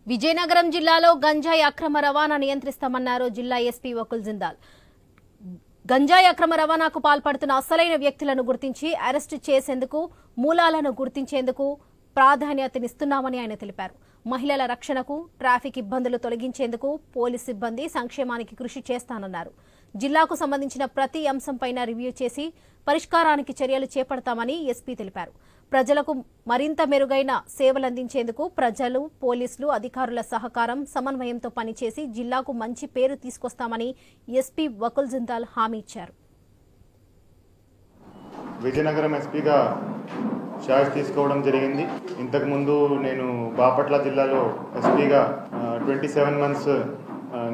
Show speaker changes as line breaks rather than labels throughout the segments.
విజయనగరం జిల్లాలో గంజాయి అక్రమ రవాణా నియంత్రిస్తామన్నారు జిల్లా ఎస్పీ వకుల్ జిందాల్. గంజాయి అక్రమ రవాణాకు పాల్పడుతున్న అసలైన వ్యక్తులను గుర్తించి అరెస్టు చేసేందుకు, మూలాలను గుర్తించేందుకు ప్రాధాన్యతనిస్తున్నామని ఆయన తెలిపారు. మహిళల రక్షణకు, ట్రాఫిక్ ఇబ్బందులు తొలగించేందుకు పోలీసు సిబ్బంది సంక్షేమానికి కృషి చేస్తానన్నారు. జిల్లాకు సంబంధించిన ప్రతి అంశంపైన రివ్యూ చేసి పరిష్కారానికి చర్యలు చేపడతామని ఎస్పీ తెలిపారు. ప్రజలకు మరింత మెరుగైన సేవలందించేందుకు ప్రజలు, పోలీసులు, అధికారుల సహకారం, సమన్వయంతో పనిచేసి జిల్లాకు మంచి పేరు తీసుకొస్తామని ఎస్పీ వకుల్ జిందాల్ హామీ ఇచ్చారు.
విజయనగరం ఎస్పీగా ఛార్జ్ తీసుకోవడం జరిగింది. ఇంతకుముందు నేను బాపట్ల జిల్లాలో ఎస్పీగా 27 మంత్స్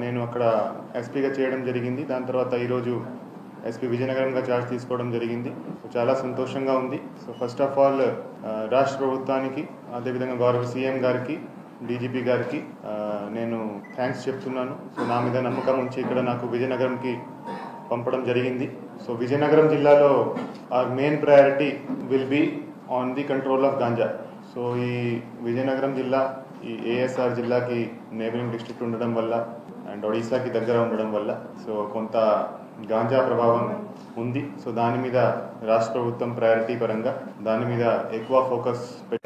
నేను అక్కడ ఎస్పీగా చేయడం జరిగింది. దాని తర్వాత ఈరోజు ఎస్పీ విజయనగరంగా ఛార్జ్ తీసుకోవడం జరిగింది. చాలా సంతోషంగా ఉంది. సో ఫస్ట్ ఆఫ్ ఆల్ రాష్ట్ర ప్రభుత్వానికి, అదేవిధంగా గౌరవ సీఎం గారికి, డీజీపీ గారికి నేను థ్యాంక్స్ చెప్తున్నాను. సో నా మీద నమ్మకం ఉంచి ఇక్కడ నాకు విజయనగరంకి పంపడం జరిగింది. సో విజయనగరం జిల్లాలో our main priority will be on the control of ganja. So ఈ విజయనగరం జిల్లా ఈ ఏఎస్ఆర్ జిల్లాకి నేబరింగ్ డిస్ట్రిక్ట్ ఉండడం వల్ల అండ్ ఒడిశాకి దగ్గర ఉండడం వల్ల సో కొంత గాంజా ప్రభావం ఉంది. సో దాని మీద రాష్ట్ర ప్రభుత్వం ప్రయారిటీ పరంగా దాని మీద ఎక్కువ ఫోకస్
పెట్టి